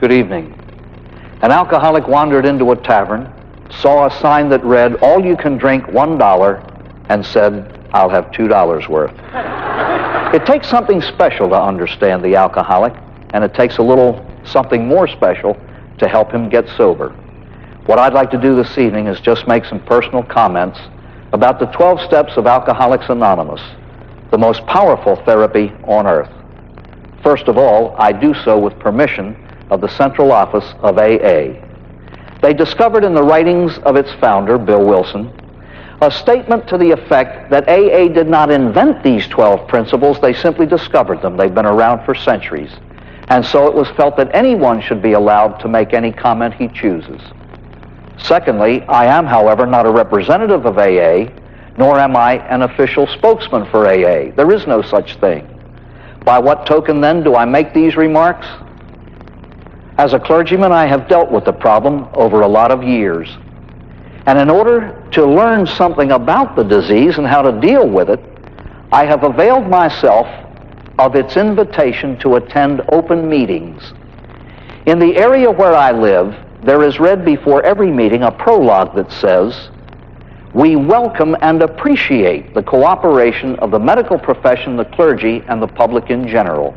Good evening. An alcoholic wandered into a tavern, saw a sign that read, "All you can drink $1," and said, "I'll have $2 worth." It takes something special to understand the alcoholic, and it takes a little something more special to help him get sober. What I'd like to do this evening is just make some personal comments about the 12 steps of Alcoholics Anonymous, the most powerful therapy on earth. First of all, I do so with permission of the Central Office of AA. They discovered in the writings of its founder, Bill Wilson, a statement to the effect that AA did not invent these 12 principles, they simply discovered them. They've been around for centuries. And so it was felt that anyone should be allowed to make any comment he chooses. Secondly, I am, however, not a representative of AA, nor am I an official spokesman for AA. There is no such thing. By what token, then, do I make these remarks? As a clergyman, I have dealt with the problem over a lot of years. And in order to learn something about the disease and how to deal with it, I have availed myself of its invitation to attend open meetings. In the area where I live, there is read before every meeting a prologue that says, "We welcome and appreciate the cooperation of the medical profession, the clergy, and the public in general."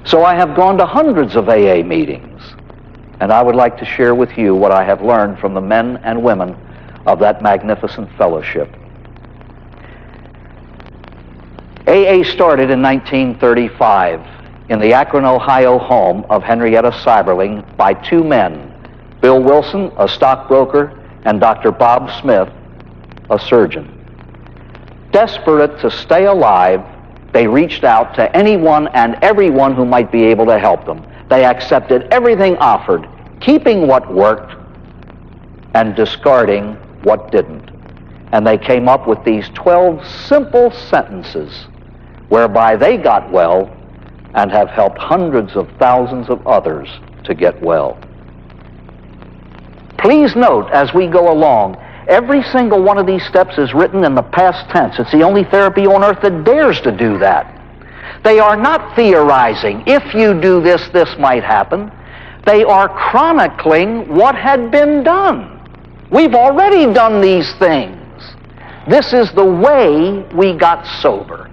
So I have gone to hundreds of AA meetings, and I would like to share with you what I have learned from the men and women of that magnificent fellowship. AA started in 1935 in the Akron, Ohio home of Henrietta Seiberling by two men, Bill Wilson, a stockbroker, and Dr. Bob Smith, a surgeon. Desperate to stay alive, they reached out to anyone and everyone who might be able to help them. They accepted everything offered, keeping what worked and discarding what didn't. And they came up with these 12 simple sentences whereby they got well and have helped hundreds of thousands of others to get well. Please note, as we go along, every single one of these steps is written in the past tense. It's the only therapy on earth that dares to do that. They are not theorizing, if you do this, this might happen. They are chronicling what had been done. We've already done these things. This is the way we got sober.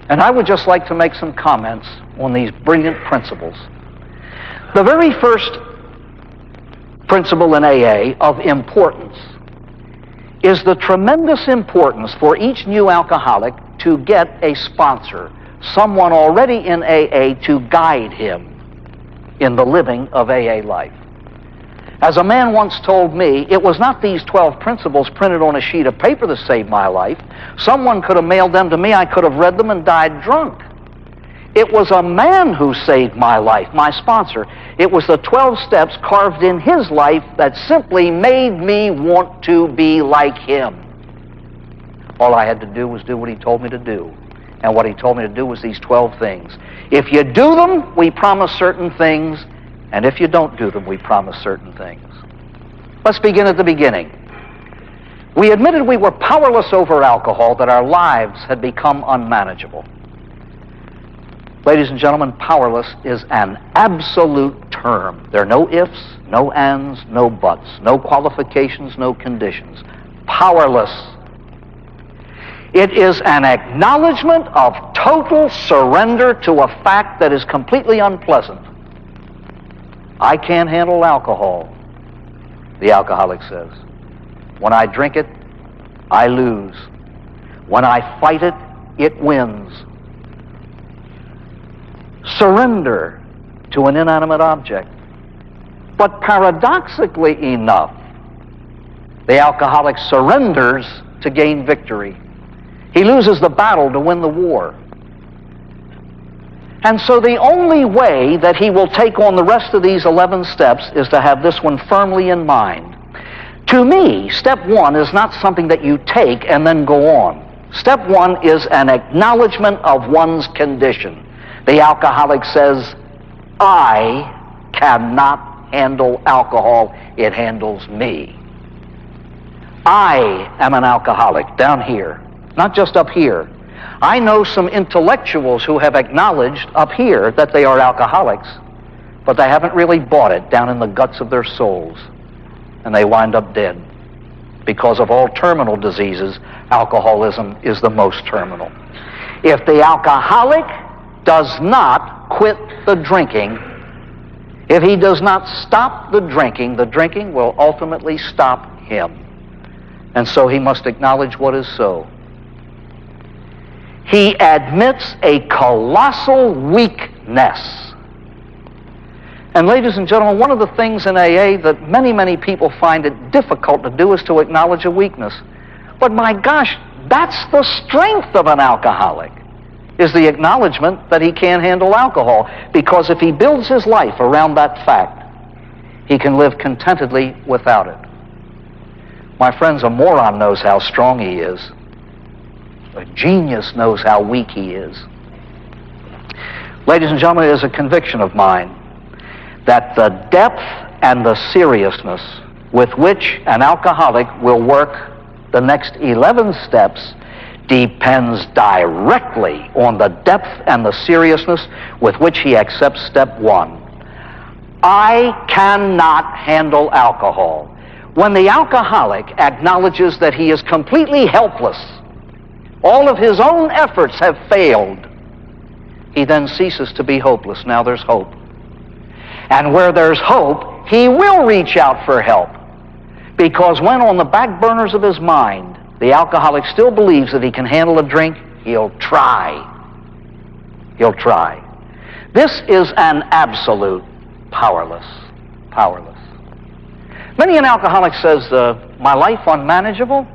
And I would just like to make some comments on these brilliant principles. The very first principle in AA of importance is the tremendous importance for each new alcoholic to get a sponsor, someone already in AA to guide him in the living of AA life. As a man once told me, it was not these 12 principles printed on a sheet of paper that saved my life. Someone could have mailed them to me, I could have read them and died drunk. It was a man who saved my life, my sponsor. It was the 12 steps carved in his life that simply made me want to be like him. All I had to do was do what he told me to do. And what he told me to do was these 12 things. If you do them, we promise certain things. And if you don't do them, we promise certain things. Let's begin at the beginning. We admitted we were powerless over alcohol, that our lives had become unmanageable. Ladies and gentlemen, powerless is an absolute term. There are no ifs, no ands, no buts, no qualifications, no conditions. Powerless. It is an acknowledgement of total surrender to a fact that is completely unpleasant. I can't handle alcohol, the alcoholic says. When I drink it, I lose. When I fight it, it wins. Surrender to an inanimate object. But paradoxically enough, the alcoholic surrenders to gain victory. He loses the battle to win the war. And so the only way that he will take on the rest of these 11 steps is to have this one firmly in mind. To me, step one is not something that you take and then go on. Step one is an acknowledgement of one's condition. The alcoholic says, I cannot handle alcohol, it handles me. I am an alcoholic down here, not just up here. I know some intellectuals who have acknowledged up here that they are alcoholics, but they haven't really bought it down in the guts of their souls, and they wind up dead. Because of all terminal diseases, alcoholism is the most terminal. If the alcoholic does not quit the drinking, if he does not stop the drinking will ultimately stop him. And so he must acknowledge what is so. He admits a colossal weakness. And ladies and gentlemen, one of the things in AA that many, many people find it difficult to do is to acknowledge a weakness. But my gosh, that's the strength of an alcoholic, is the acknowledgement that he can't handle alcohol. Because if he builds his life around that fact, he can live contentedly without it. My friends, a moron knows how strong he is. A genius knows how weak he is. Ladies and gentlemen, it is a conviction of mine that the depth and the seriousness with which an alcoholic will work the next 11 steps depends directly on the depth and the seriousness with which he accepts step 1. I cannot handle alcohol. When the alcoholic acknowledges that he is completely helpless, all of his own efforts have failed, he then ceases to be hopeless. Now there's hope. And where there's hope, he will reach out for help. Because when on the back burners of his mind, the alcoholic still believes that he can handle a drink, he'll try. He'll try. This is an absolute powerless. Many an alcoholic says, my life unmanageable?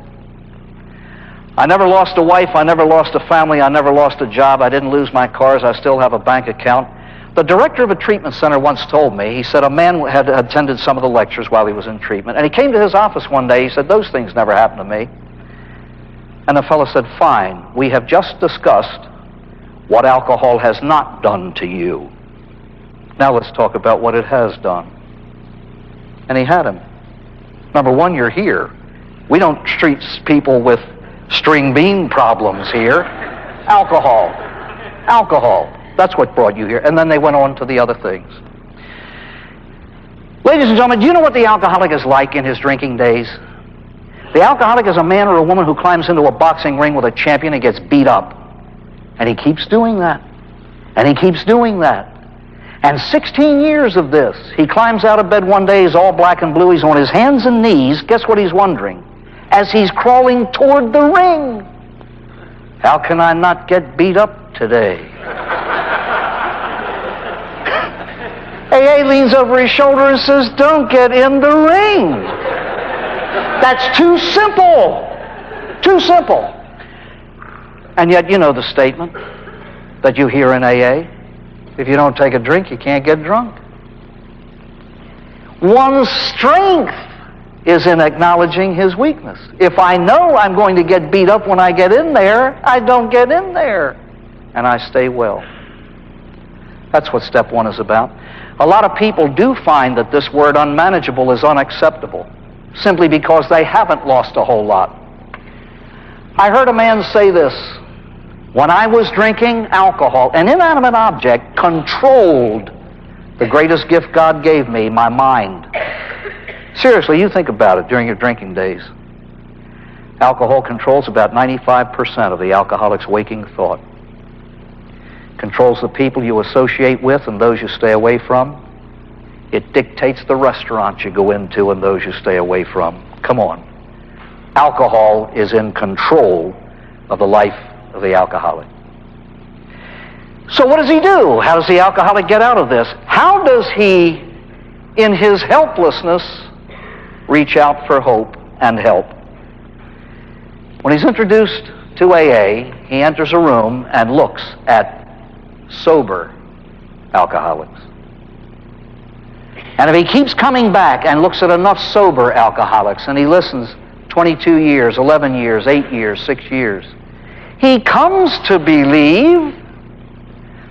I never lost a wife, I never lost a family, I never lost a job, I didn't lose my cars, I still have a bank account. The director of a treatment center once told me, he said a man had attended some of the lectures while he was in treatment, and he came to his office one day, he said, those things never happened to me. And the fellow said, fine, we have just discussed what alcohol has not done to you. Now let's talk about what it has done. And he had him. Number one, you're here. We don't treat people with string bean problems here. Alcohol. That's what brought you here. And then they went on to the other things. Ladies and gentlemen, do you know what the alcoholic is like in his drinking days? The alcoholic is a man or a woman who climbs into a boxing ring with a champion and gets beat up. And he keeps doing that. And he keeps doing that. And 16 years of this. He climbs out of bed one day, he's all black and blue, he's on his hands and knees. Guess what he's wondering? As he's crawling toward the ring, how can I not get beat up today? AA leans over his shoulder and says, don't get in the ring. That's too simple. Too simple. And yet you know the statement that you hear in AA. If you don't take a drink, you can't get drunk. One's strength is in acknowledging his weakness. If I know I'm going to get beat up when I get in there, I don't get in there. And I stay well. That's what step 1 is about. A lot of people do find that this word unmanageable is unacceptable, simply because they haven't lost a whole lot. I heard a man say this: when I was drinking alcohol, an inanimate object controlled the greatest gift God gave me, my mind. Seriously, you think about it during your drinking days. Alcohol controls about 95% of the alcoholic's waking thought. Controls the people you associate with and those you stay away from. It dictates the restaurants you go into and those you stay away from. Come on. Alcohol is in control of the life of the alcoholic. So what does he do? How does the alcoholic get out of this? How does he, in his helplessness, reach out for hope and help? When he's introduced to AA, he enters a room and looks at sober alcoholics. And if he keeps coming back and looks at enough sober alcoholics, and he listens 22 years, 11 years, 8 years, 6 years, he comes to believe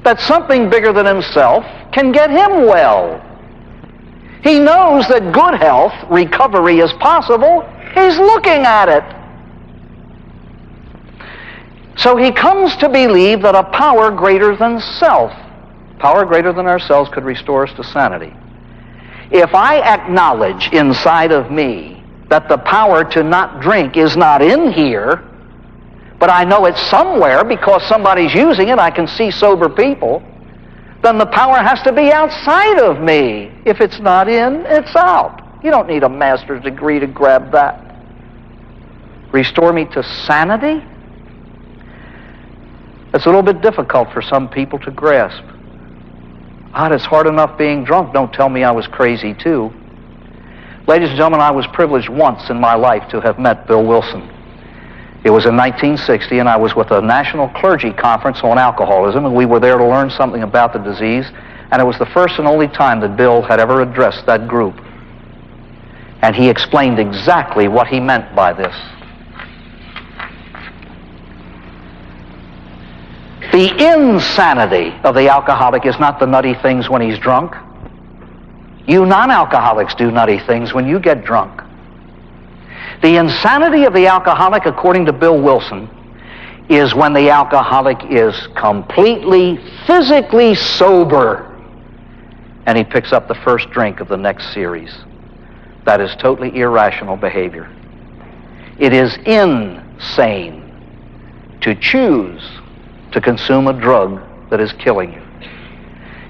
that something bigger than himself can get him well. He knows that good health, recovery is possible. He's looking at it. So he comes to believe that a power greater than self, Power greater than ourselves could restore us to sanity. If I acknowledge inside of me that the power to not drink is not in here, but I know it's somewhere because somebody's using it, I can see sober people, then the power has to be outside of me. If it's not in, it's out. You don't need a master's degree to grab that. Restore me to sanity? It's a little bit difficult for some people to grasp. It's hard enough being drunk. Don't tell me I was crazy too. Ladies and gentlemen, I was privileged once in my life to have met Bill Wilson. It was in 1960, and I was with a national clergy conference on alcoholism, and we were there to learn something about the disease, and it was the first and only time that Bill had ever addressed that group. And he explained exactly what he meant by this. The insanity of the alcoholic is not the nutty things when he's drunk. You non-alcoholics do nutty things when you get drunk. The insanity of the alcoholic, according to Bill Wilson, is when the alcoholic is completely physically sober and he picks up the first drink of the next series. That is totally irrational behavior. It is insane to choose to consume a drug that is killing you.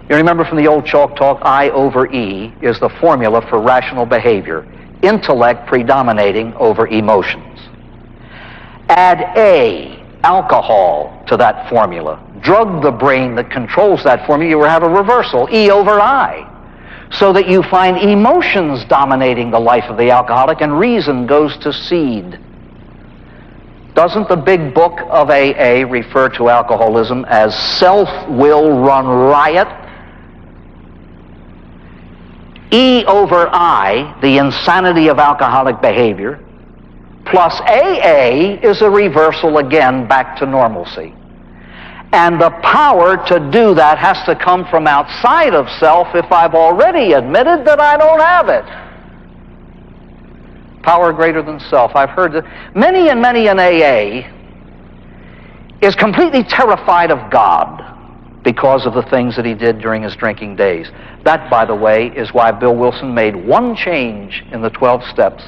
You remember from the old chalk talk, I over E is the formula for rational behavior. Intellect predominating over emotions. Add A, alcohol, to that formula. Drug the brain that controls that formula, you will have a reversal, E over I. So that you find emotions dominating the life of the alcoholic and reason goes to seed. Doesn't the big book of AA refer to alcoholism as self-will run riot? E over I, the insanity of alcoholic behavior, plus AA is a reversal again back to normalcy. And the power to do that has to come from outside of self if I've already admitted that I don't have it. Power greater than self. I've heard that many and many in AA is completely terrified of God because of the things that he did during his drinking days. That, by the way, is why Bill Wilson made one change in the 12 steps.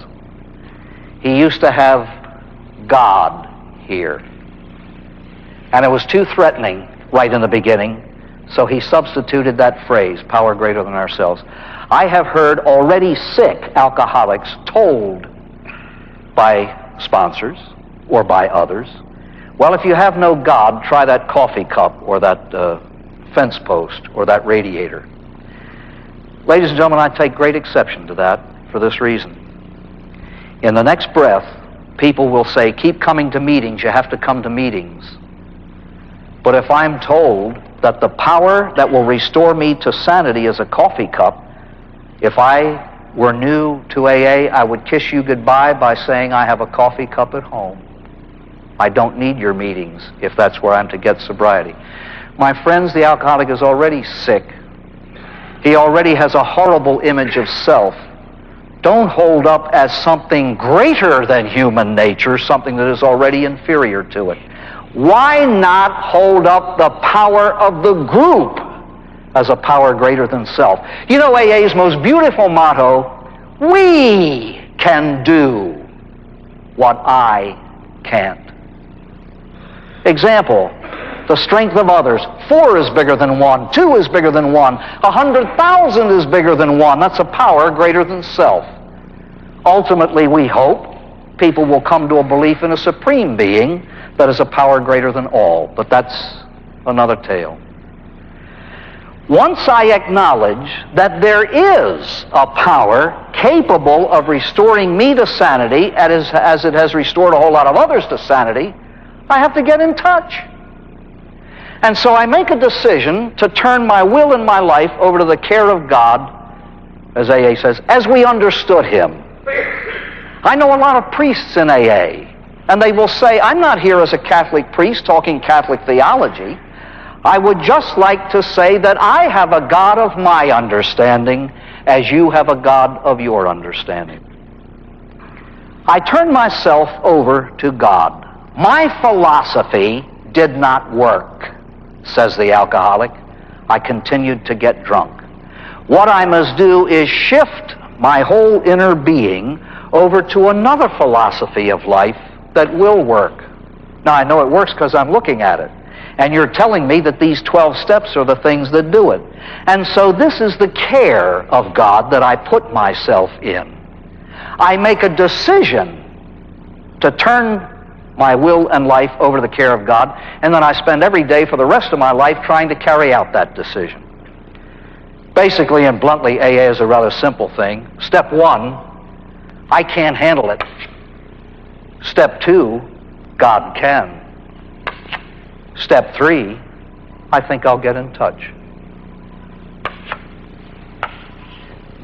He used to have God here. And it was too threatening right in the beginning, so he substituted that phrase, power greater than ourselves. I have heard already sick alcoholics told by sponsors or by others, well, if you have no God, try that coffee cup or that fence post or that radiator. Ladies and gentlemen, I take great exception to that for this reason. In the next breath, people will say, keep coming to meetings, you have to come to meetings. But if I'm told that the power that will restore me to sanity is a coffee cup, if I were new to AA, I would kiss you goodbye by saying I have a coffee cup at home. I don't need your meetings if that's where I'm to get sobriety. My friends, the alcoholic is already sick. He already has a horrible image of self. Don't hold up as something greater than human nature, something that is already inferior to it. Why not hold up the power of the group as a power greater than self? You know AA's most beautiful motto, we can do what I can't. Example, the strength of others. 4 is bigger than 1. 2 is bigger than 1. 100,000 is bigger than 1. That's a power greater than self. Ultimately, we hope people will come to a belief in a supreme being that is a power greater than all. But that's another tale. Once I acknowledge that there is a power capable of restoring me to sanity, as it has restored a whole lot of others to sanity, I have to get in touch. And so I make a decision to turn my will and my life over to the care of God, as AA says, as we understood Him. I know a lot of priests in AA, and they will say, I'm not here as a Catholic priest talking Catholic theology. I would just like to say that I have a God of my understanding as you have a God of your understanding. I turn myself over to God. My philosophy did not work, says the alcoholic. I continued to get drunk. What I must do is shift my whole inner being over to another philosophy of life that will work. Now, I know it works because I'm looking at it. And you're telling me that these 12 steps are the things that do it. And so this is the care of God that I put myself in. I make a decision to turn my will and life over to the care of God, and then I spend every day for the rest of my life trying to carry out that decision. Basically and bluntly, AA is a rather simple thing. Step 1, I can't handle it. Step 2, God can. Step 3, I think I'll get in touch.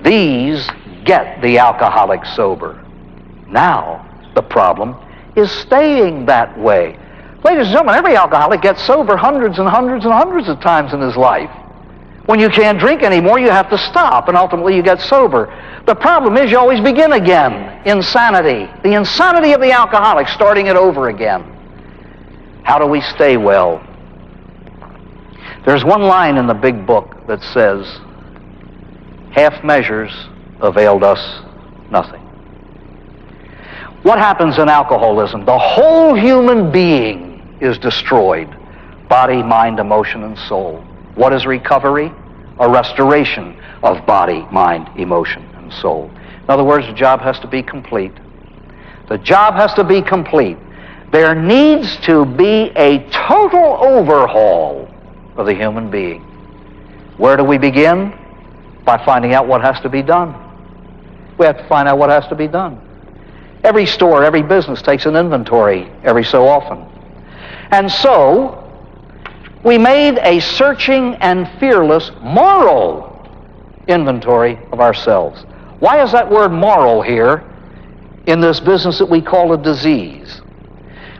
These get the alcoholic sober. Now, the problem is staying that way. Ladies and gentlemen, every alcoholic gets sober hundreds and hundreds and hundreds of times in his life. When you can't drink anymore, you have to stop, and ultimately you get sober. The problem is you always begin again. Insanity. The insanity of the alcoholic, starting it over again. How do we stay well? There's one line in the big book that says, half measures availed us nothing. What happens in alcoholism? The whole human being is destroyed. Body, mind, emotion, and soul. What is recovery? A restoration of body, mind, emotion, and soul. In other words, the job has to be complete. The job has to be complete. There needs to be a total overhaul of the human being. Where do we begin? By finding out what has to be done. We have to find out what has to be done. Every store, every business takes an inventory every so often. And so, we made a searching and fearless moral inventory of ourselves. Why is that word moral here in this business that we call a disease?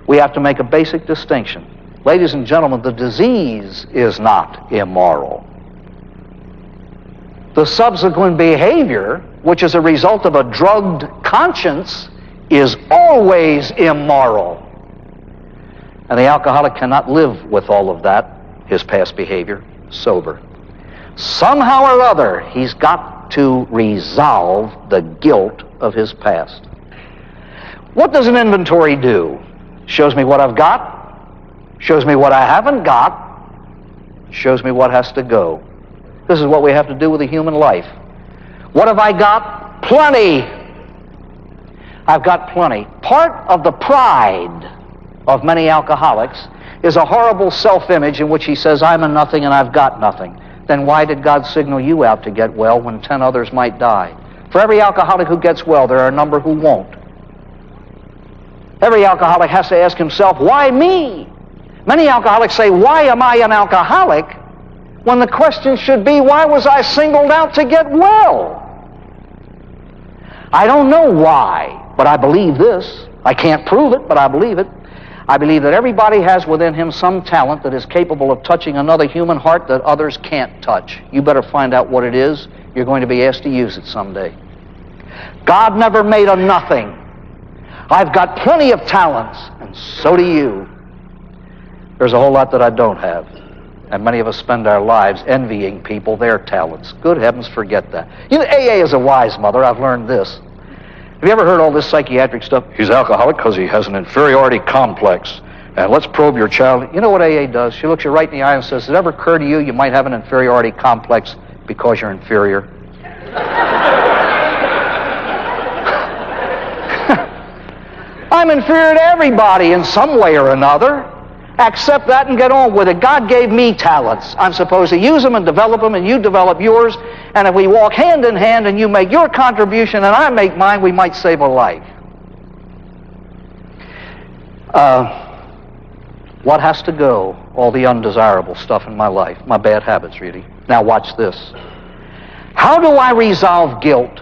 We have to make a basic distinction. Ladies and gentlemen, the disease is not immoral. The subsequent behavior, which is a result of a drugged conscience, is always immoral. And the alcoholic cannot live with all of that, his past behavior, sober. Somehow or other, he's got to resolve the guilt of his past. What does an inventory do? Shows me what I've got, shows me what I haven't got, shows me what has to go. This is what we have to do with the human life. What have I got? Plenty. I've got plenty. Part of the pride of many alcoholics is a horrible self-image in which he says, I'm a nothing and I've got nothing. Then why did God signal you out to get well when 10 others might die? For every alcoholic who gets well, there are a number who won't. Every alcoholic has to ask himself, why me? Many alcoholics say, why am I an alcoholic? When the question should be, why was I singled out to get well? I don't know why, but I believe this. I can't prove it, but I believe it. I believe that everybody has within him some talent that is capable of touching another human heart that others can't touch. You better find out what it is. You're going to be asked to use it someday. God never made a nothing. I've got plenty of talents, and so do you. There's a whole lot that I don't have. And many of us spend our lives envying people their talents. Good heavens, forget that. You know, AA is a wise mother. I've learned this. Have you ever heard all this psychiatric stuff? He's alcoholic because he has an inferiority complex. And let's probe your child. You know what AA does? She looks you right in the eye and says, does it ever occur to you you might have an inferiority complex because you're inferior? I'm inferior to everybody in some way or another. Accept that and get on with it. God gave me talents. I'm supposed to use them and develop them, and you develop yours. And if we walk hand in hand and you make your contribution and I make mine, we might save a life. What has to go? All the undesirable stuff in my life, my bad habits, really. Now watch this. How do I resolve guilt?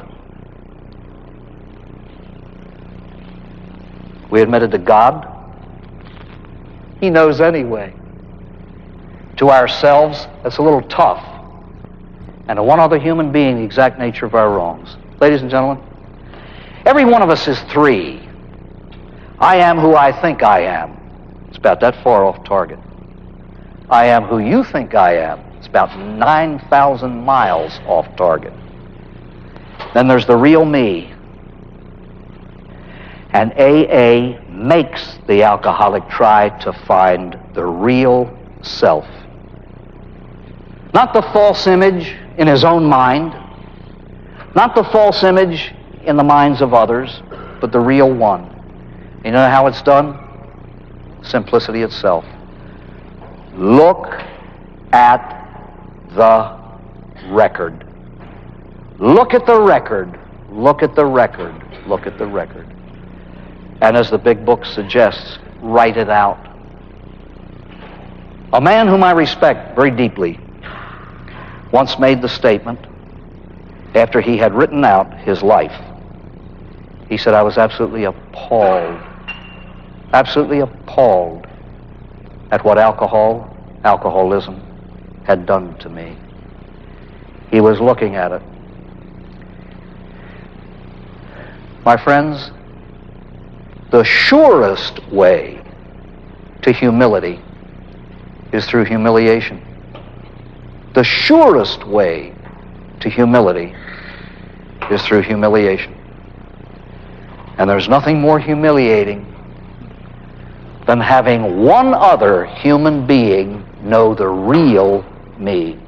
We admitted to God. He knows anyway. To ourselves, that's a little tough. And to one other human being, the exact nature of our wrongs. Ladies and gentlemen, every one of us is three. I am who I think I am. It's about that far off target. I am who you think I am. It's about 9,000 miles off target. Then there's the real me. And AA makes the alcoholic try to find the real self. Not the false image in his own mind, not the false image in the minds of others, but the real one. You know how it's done? Simplicity itself. Look at the record. Look at the record. Look at the record. Look at the record. And as the big book suggests, write it out. A man whom I respect very deeply once made the statement, after he had written out his life, he said, I was absolutely appalled at what alcoholism had done to me. He was looking at it. My friends, the surest way to humility is through humiliation. The surest way to humility is through humiliation. And there's nothing more humiliating than having one other human being know the real me.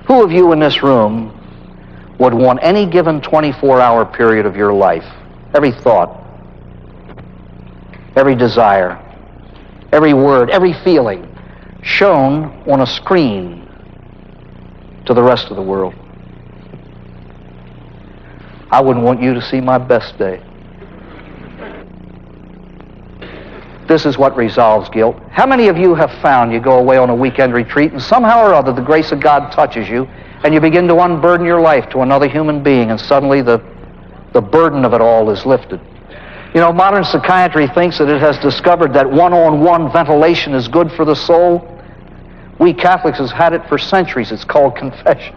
Who of you in this room would want any given 24-hour period of your life, every thought, every desire, every word, every feeling, shown on a screen to the rest of the world? I wouldn't want you to see my best day. This is what resolves guilt. How many of you have found you go away on a weekend retreat and somehow or other the grace of God touches you and you begin to unburden your life to another human being, and suddenly the burden of it all is lifted? You know, modern psychiatry thinks that it has discovered that one-on-one ventilation is good for the soul. We Catholics have had it for centuries. It's called confession.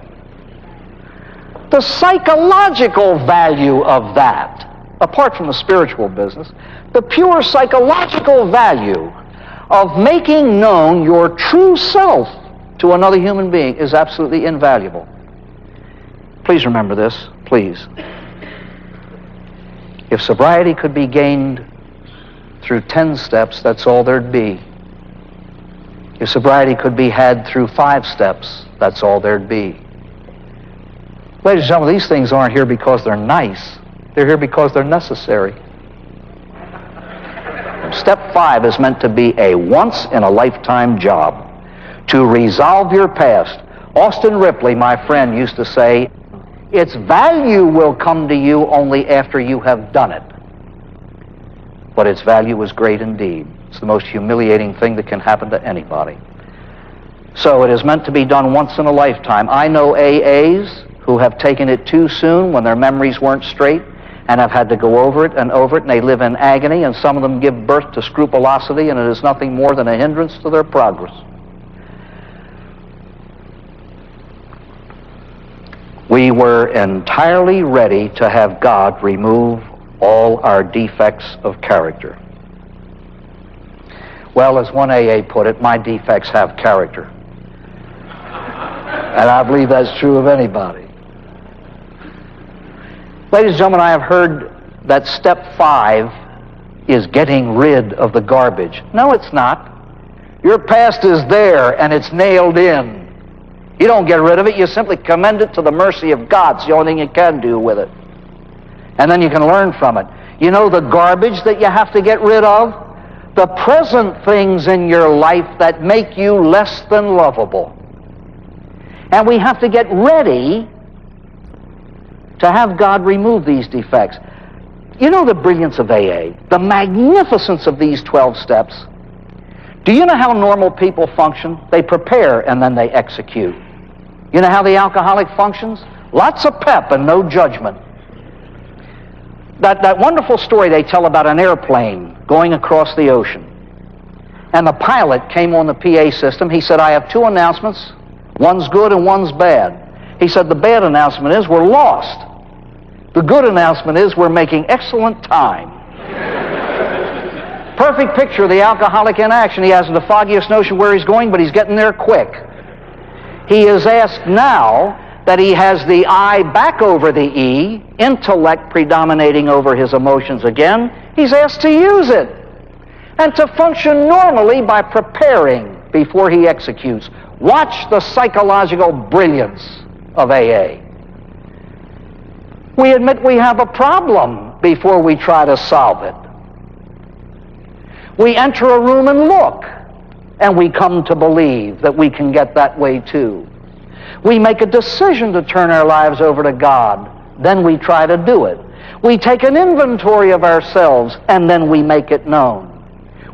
The psychological value of that, apart from the spiritual business, the pure psychological value of making known your true self to another human being is absolutely invaluable. Please remember this, please. If sobriety could be gained through 10 steps, that's all there'd be. If sobriety could be had through 5 steps, that's all there'd be. Ladies and gentlemen, these things aren't here because they're nice. They're here because they're necessary. Step 5 is meant to be a once-in-a-lifetime job, to resolve your past. Austin Ripley, my friend, used to say, its value will come to you only after you have done it. But its value is great indeed. It's the most humiliating thing that can happen to anybody. So it is meant to be done once in a lifetime. I know AAs who have taken it too soon when their memories weren't straight and have had to go over it, and they live in agony, and some of them give birth to scrupulosity, and it is nothing more than a hindrance to their progress. We were entirely ready to have God remove all our defects of character. Well, as one AA put it, my defects have character. And I believe that's true of anybody. Ladies and gentlemen, I have heard that step 5 is getting rid of the garbage. No, it's not. Your past is there and it's nailed in. You don't get rid of it, you simply commend it to the mercy of God. It's the only thing you can do with it. And then you can learn from it. You know the garbage that you have to get rid of? The present things in your life that make you less than lovable. And we have to get ready to have God remove these defects. You know the brilliance of AA, the magnificence of these 12 steps. Do you know how normal people function? They prepare and then they execute. You know how the alcoholic functions? Lots of pep and no judgment. That wonderful story they tell about an airplane going across the ocean. And the pilot came on the PA system. He said, I have 2 announcements. One's good and one's bad. He said, the bad announcement is we're lost. The good announcement is we're making excellent time. Perfect picture of the alcoholic in action. He hasn't the foggiest notion where he's going, but he's getting there quick. He is asked now that he has the I back over the E, intellect predominating over his emotions again. He's asked to use it and to function normally by preparing before he executes. Watch the psychological brilliance of AA. We admit we have a problem before we try to solve it. We enter a room and look, and we come to believe that we can get that way too. We make a decision to turn our lives over to God, then we try to do it. We take an inventory of ourselves, and then we make it known.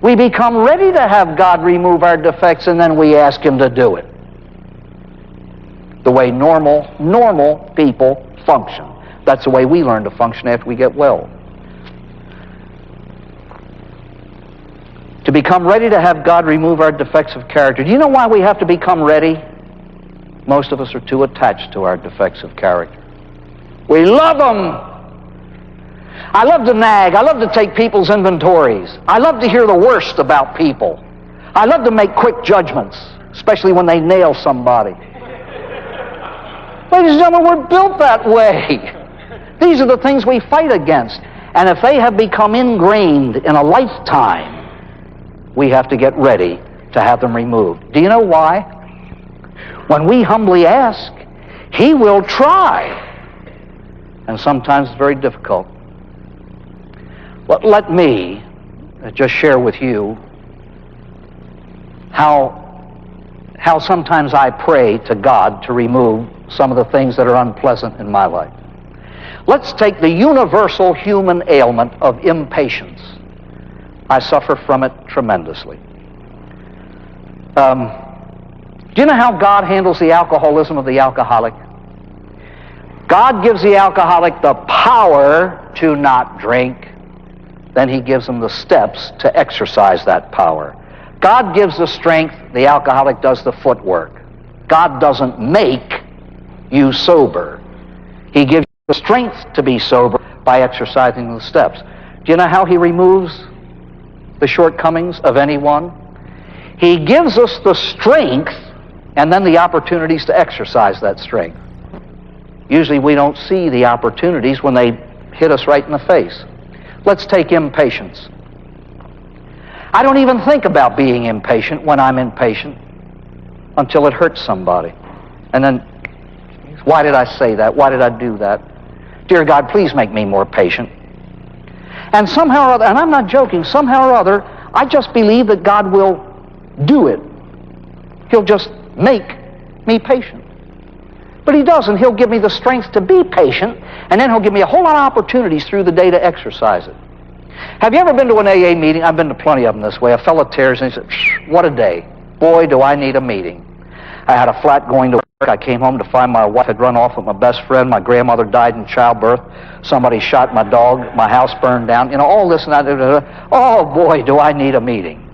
We become ready to have God remove our defects, and then we ask Him to do it. The way normal people function. That's the way we learn to function after we get well. To become ready to have God remove our defects of character. Do you know why we have to become ready? Most of us are too attached to our defects of character. We love them. I love to nag. I love to take people's inventories. I love to hear the worst about people. I love to make quick judgments, especially when they nail somebody. Ladies and gentlemen, we're built that way. These are the things we fight against. And if they have become ingrained in a lifetime, we have to get ready to have them removed. Do you know why? When we humbly ask, He will try. And sometimes it's very difficult. But let me just share with you how sometimes I pray to God to remove some of the things that are unpleasant in my life. Let's take the universal human ailment of impatience. I suffer from it tremendously. Do you know how God handles the alcoholism of the alcoholic? God gives the alcoholic the power to not drink. Then He gives them the steps to exercise that power. God gives the strength, the alcoholic does the footwork. God doesn't make you sober. He gives you the strength to be sober by exercising the steps. Do you know how He removes the shortcomings of anyone? He gives us the strength and then the opportunities to exercise that strength. Usually we don't see the opportunities when they hit us right in the face. Let's take impatience. I don't even think about being impatient when I'm impatient until it hurts somebody. And then, why did I say that? Why did I do that? Dear God, please make me more patient. And somehow or other, and I'm not joking, somehow or other, I just believe that God will do it. He'll just make me patient. But He doesn't. He'll give me the strength to be patient, and then He'll give me a whole lot of opportunities through the day to exercise it. Have you ever been to an AA meeting? I've been to plenty of them this way. A fellow tears and he said, what a day. Boy, do I need a meeting. I had a flat going to work. I came home to find my wife had run off with my best friend. My grandmother died in childbirth. Somebody shot my dog. My house burned down. You know, all this and that. Oh, boy, do I need a meeting.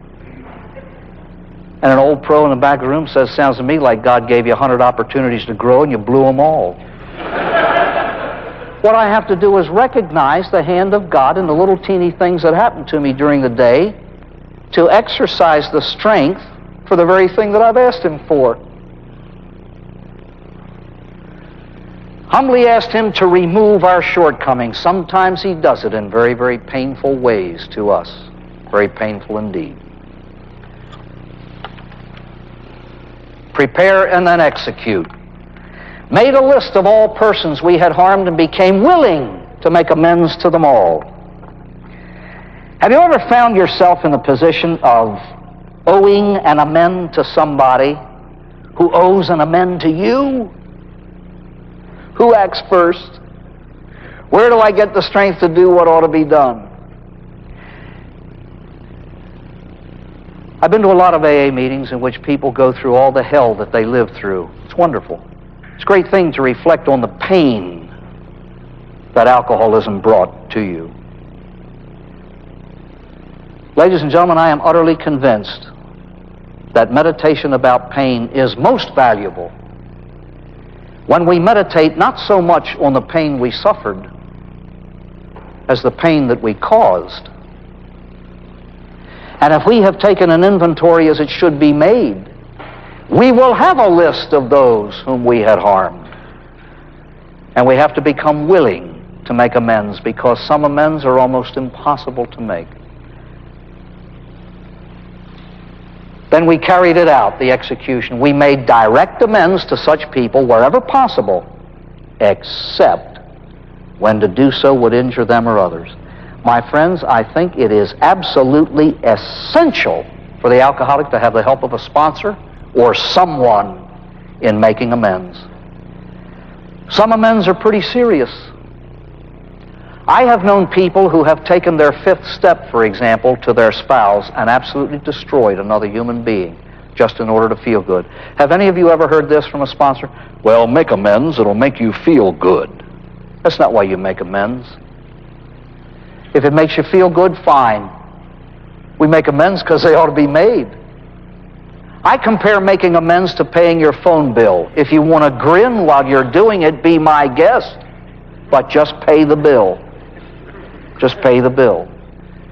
And an old pro in the back of the room says, sounds to me like God gave you 100 opportunities to grow and you blew them all. What I have to do is recognize the hand of God in the little teeny things that happen to me during the day to exercise the strength for the very thing that I've asked Him for. Humbly asked Him to remove our shortcomings. Sometimes He does it in very, very painful ways to us. Very painful indeed. Prepare and then execute. Made a list of all persons we had harmed and became willing to make amends to them all. Have you ever found yourself in the position of owing an amend to somebody who owes an amend to you? Who acts first? Where do I get the strength to do what ought to be done? I've been to a lot of AA meetings in which people go through all the hell that they live through. It's wonderful. It's a great thing to reflect on the pain that alcoholism brought to you. Ladies and gentlemen, I am utterly convinced that meditation about pain is most valuable when we meditate not so much on the pain we suffered as the pain that we caused. And if we have taken an inventory as it should be made, we will have a list of those whom we had harmed. And we have to become willing to make amends, because some amends are almost impossible to make. Then we carried it out, the execution. We made direct amends to such people wherever possible, except when to do so would injure them or others. My friends, I think it is absolutely essential for the alcoholic to have the help of a sponsor or someone in making amends. Some amends are pretty serious. I have known people who have taken their fifth step, for example, to their spouse and absolutely destroyed another human being just in order to feel good. Have any of you ever heard this from a sponsor? Well, make amends, it'll make you feel good. That's not why you make amends. If it makes you feel good, fine. We make amends because they ought to be made. I compare making amends to paying your phone bill. If you want to grin while you're doing it, be my guest. But just pay the bill. Just pay the bill.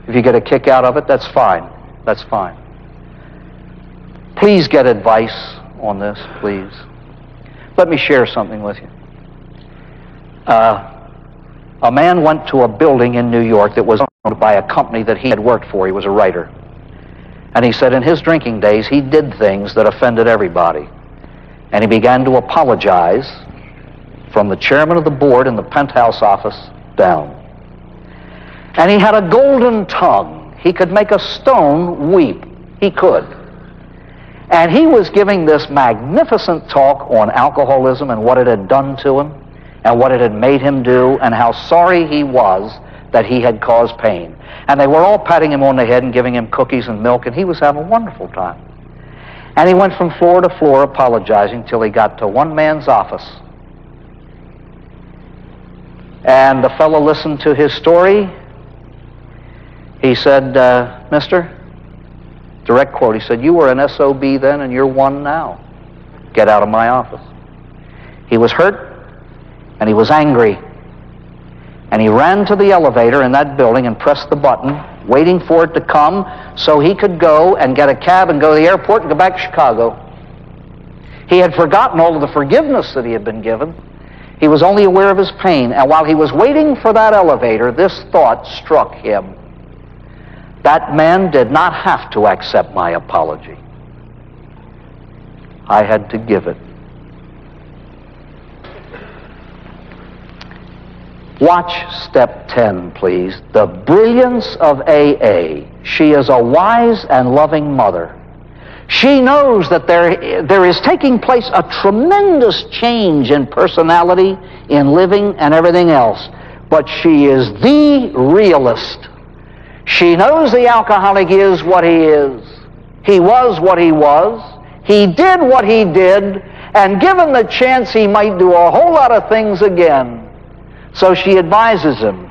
If you get a kick out of it, that's fine. That's fine. Please get advice on this, please. Let me share something with you. A man went to a building in New York that was owned by a company that he had worked for. He was a writer. And he said in his drinking days, he did things that offended everybody. And he began to apologize from the chairman of the board in the penthouse office down. And he had a golden tongue. He could make a stone weep. He could. And he was giving this magnificent talk on alcoholism and what it had done to him and what it had made him do and how sorry he was that he had caused pain. And they were all patting him on the head and giving him cookies and milk, and he was having a wonderful time. And he went from floor to floor apologizing till he got to one man's office. And the fellow listened to his story. He said, Mister, direct quote, he said, "You were an SOB then and you're one now. Get out of my office." He was hurt and he was angry. And he ran to the elevator in that building and pressed the button, waiting for it to come so he could go and get a cab and go to the airport and go back to Chicago. He had forgotten all of the forgiveness that he had been given. He was only aware of his pain. And while he was waiting for that elevator, this thought struck him. That man did not have to accept my apology. I had to give it. Watch step 10, please. The brilliance of AA. She is a wise and loving mother. She knows that there is taking place a tremendous change in personality, in living, and everything else. But she is the realist. She knows the alcoholic is what he is. He was what he was. He did what he did. And given the chance, he might do a whole lot of things again. So she advises him,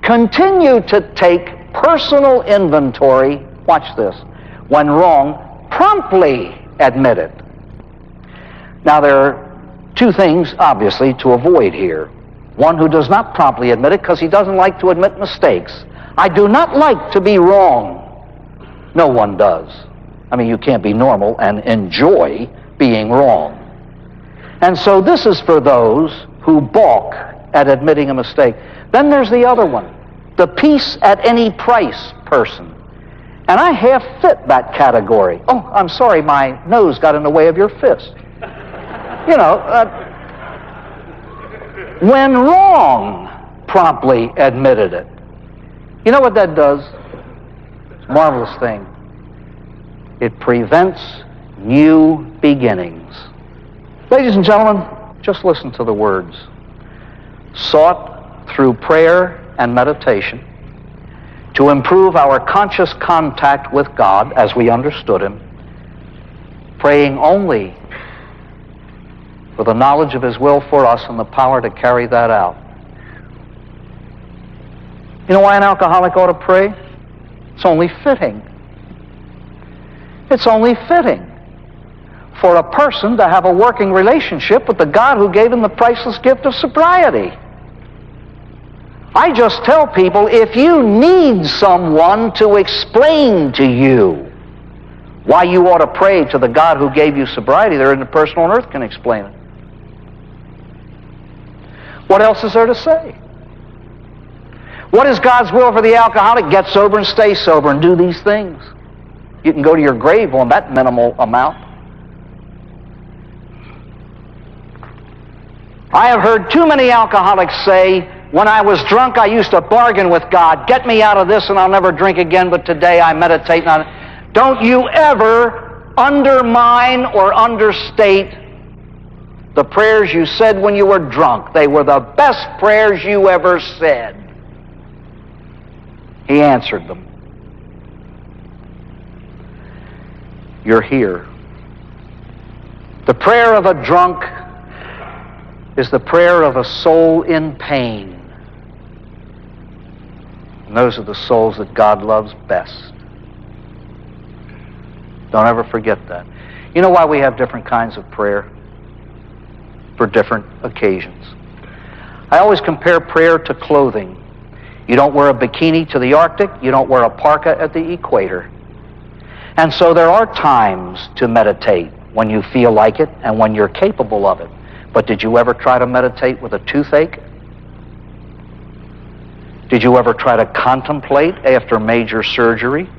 continue to take personal inventory, watch this, when wrong, promptly admit it. Now there are two things, obviously, to avoid here. One who does not promptly admit it because he doesn't like to admit mistakes. I do not like to be wrong. No one does. I mean, you can't be normal and enjoy being wrong. And so this is for those who balk at admitting a mistake. Then there's the other one, the peace at any price person. And I half fit that category. Oh, I'm sorry, my nose got in the way of your fist. You know, when wrong, promptly admitted it. You know what that does? It's a marvelous thing. It prevents new beginnings. Ladies and gentlemen, just listen to the words. Sought through prayer and meditation to improve our conscious contact with God as we understood Him, praying only for the knowledge of His will for us and the power to carry that out. You know why an alcoholic ought to pray? It's only fitting. It's only fitting for a person to have a working relationship with the God who gave him the priceless gift of sobriety. I just tell people, if you need someone to explain to you why you ought to pray to the God who gave you sobriety, there isn't a person on earth can explain it. What else is there to say? What is God's will for the alcoholic? Get sober and stay sober and do these things. You can go to your grave on that minimal amount. I have heard too many alcoholics say, when I was drunk, I used to bargain with God. Get me out of this and I'll never drink again, but today I meditate on it. Don't you ever undermine or understate the prayers you said when you were drunk. They were the best prayers you ever said. He answered them. You're here. The prayer of a drunk is the prayer of a soul in pain. And those are the souls that God loves best. Don't ever forget that. You know why we have different kinds of prayer? For different occasions. I always compare prayer to clothing. You don't wear a bikini to the Arctic, you don't wear a parka at the equator. And so there are times to meditate when you feel like it and when you're capable of it. But did you ever try to meditate with a toothache? Did you ever try to contemplate after major surgery?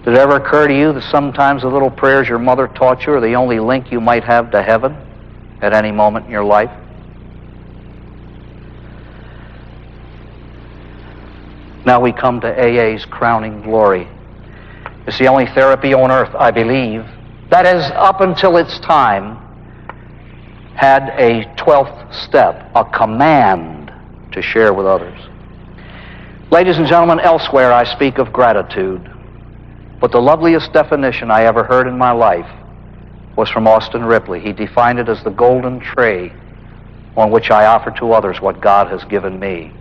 Did it ever occur to you that sometimes the little prayers your mother taught you are the only link you might have to heaven at any moment in your life? Now we come to AA's crowning glory. It's the only therapy on earth, I believe, that has, up until its time, had a 12th step, a command to share with others. Ladies and gentlemen, elsewhere I speak of gratitude, but the loveliest definition I ever heard in my life was from Austin Ripley. He defined it as the golden tray on which I offer to others what God has given me.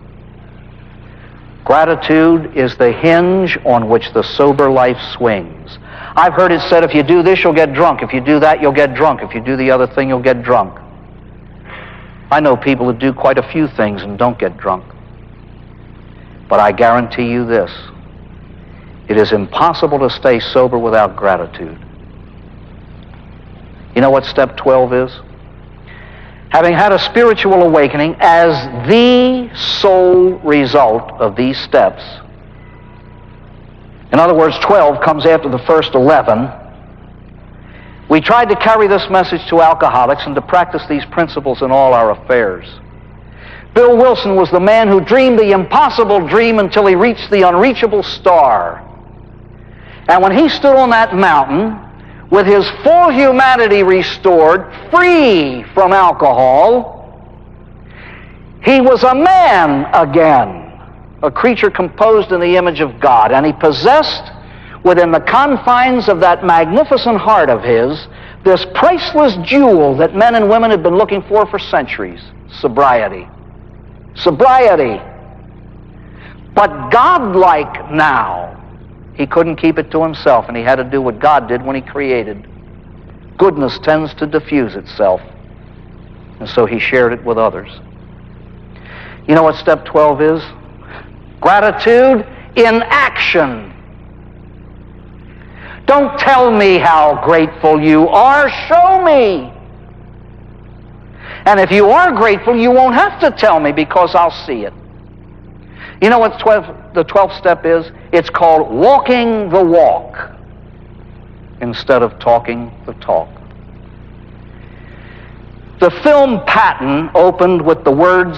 Gratitude is the hinge on which the sober life swings. I've heard it said, if you do this, you'll get drunk. If you do that, you'll get drunk. If you do the other thing, you'll get drunk. I know people that do quite a few things and don't get drunk. But I guarantee you this, it is impossible to stay sober without gratitude. You know what step 12 is? Having had a spiritual awakening as the sole result of these steps. In other words, 12 comes after the first 11. We tried to carry this message to alcoholics and to practice these principles in all our affairs. Bill Wilson was the man who dreamed the impossible dream until he reached the unreachable star. And when he stood on that mountain, with his full humanity restored, free from alcohol, he was a man again, a creature composed in the image of God, and he possessed, within the confines of that magnificent heart of his, this priceless jewel that men and women had been looking for centuries: sobriety. Sobriety. But God-like now, he couldn't keep it to himself, and he had to do what God did when he created. Goodness tends to diffuse itself, and so he shared it with others. You know what step 12 is? Gratitude in action. Don't tell me how grateful you are, show me. And if you are grateful, you won't have to tell me, because I'll see it. You know what the 12th step is? It's called walking the walk instead of talking the talk. The film Patton opened with the words,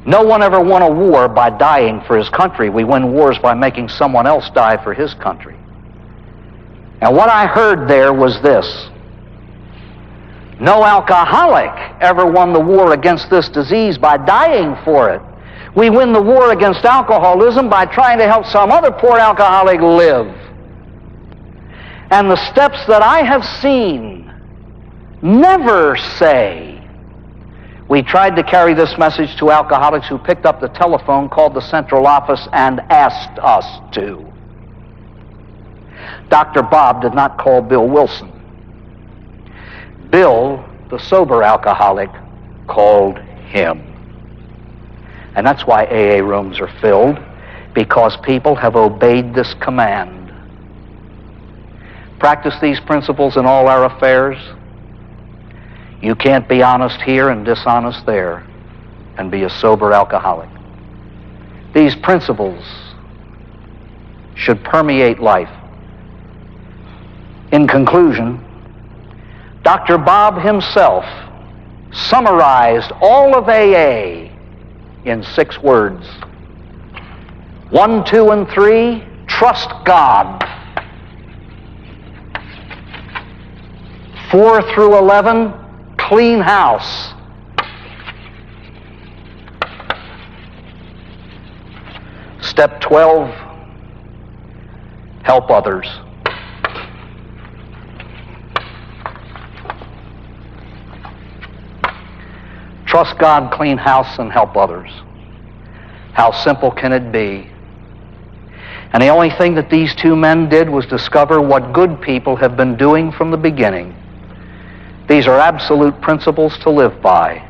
"No one ever won a war by dying for his country. We win wars by making someone else die for his country." And what I heard there was this: no alcoholic ever won the war against this disease by dying for it. We win the war against alcoholism by trying to help some other poor alcoholic live. And the steps that I have seen never say. We tried to carry this message to alcoholics who picked up the telephone, called the central office, and asked us to. Dr. Bob did not call Bill Wilson. Bill, the sober alcoholic, called Him. And that's why AA rooms are filled, because people have obeyed this command. Practice these principles in all our affairs. You can't be honest here and dishonest there and be a sober alcoholic. These principles should permeate life. In conclusion, Dr. Bob himself summarized all of AA in 6 words. 1, 2, and 3, trust God. 4 through 11, clean house. Step 12, help others. Trust God, clean house, and help others. How simple can it be? And the only thing that these 2 men did was discover what good people have been doing from the beginning. These are absolute principles to live by.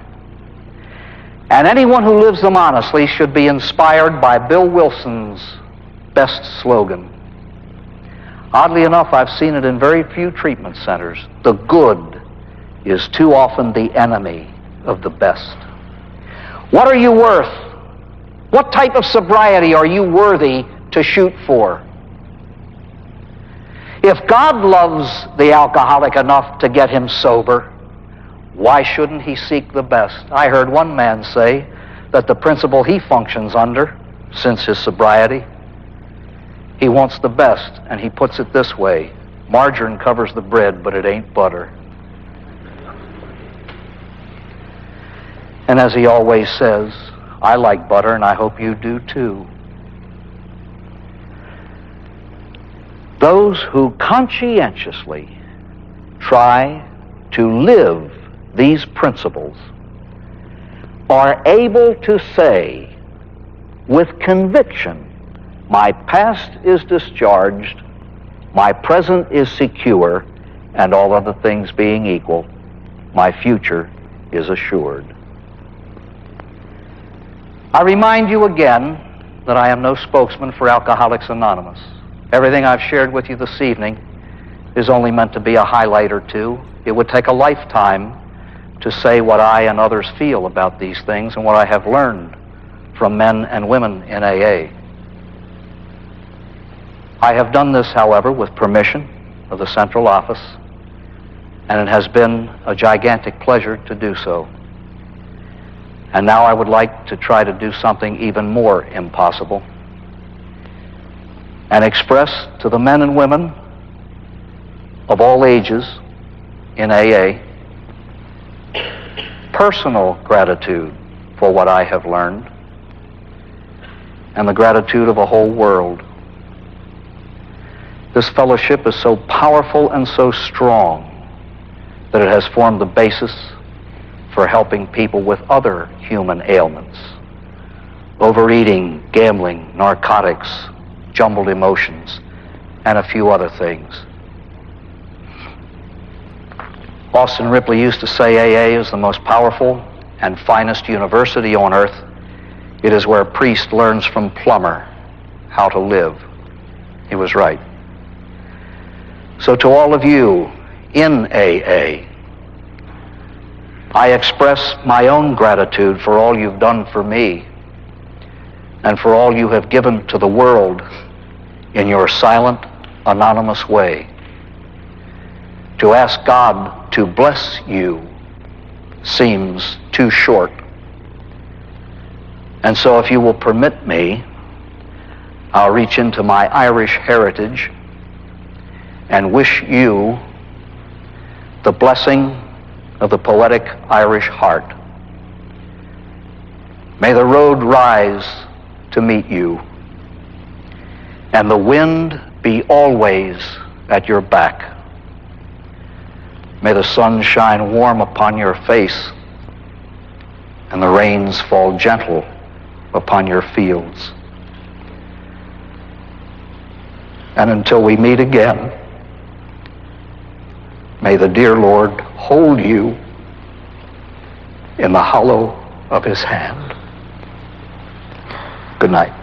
And anyone who lives them honestly should be inspired by Bill Wilson's best slogan. Oddly enough, I've seen it in very few treatment centers. The good is too often the enemy of the best. What are you worth? What type of sobriety are you worthy to shoot for? If God loves the alcoholic enough to get him sober, why shouldn't he seek the best? I heard one man say that the principle he functions under, since his sobriety, he wants the best, and he puts it this way: margarine covers the bread, but it ain't butter. And as he always says, I like butter, and I hope you do too. Those who conscientiously try to live these principles are able to say with conviction, my past is discharged, my present is secure, and all other things being equal, my future is assured. I remind you again that I am no spokesman for Alcoholics Anonymous. Everything I've shared with you this evening is only meant to be a highlight or two. It would take a lifetime to say what I and others feel about these things and what I have learned from men and women in AA. I have done this, however, with permission of the central office, and it has been a gigantic pleasure to do so. And now I would like to try to do something even more impossible and express to the men and women of all ages in AA personal gratitude for what I have learned and the gratitude of a whole world. This fellowship is so powerful and so strong that it has formed the basis for helping people with other human ailments: overeating, gambling, narcotics, jumbled emotions, and a few other things. Austin Ripley used to say AA is the most powerful and finest university on earth. It is where a priest learns from plumber how to live. He was right. So to all of you in AA, I express my own gratitude for all you've done for me and for all you have given to the world in your silent, anonymous way. To ask God to bless you seems too short. And so if you will permit me, I'll reach into my Irish heritage and wish you the blessing of the poetic Irish heart. May the road rise to meet you, and the wind be always at your back. May the sun shine warm upon your face, and the rains fall gentle upon your fields. And until we meet again, may the dear Lord hold you in the hollow of his hand. Good night.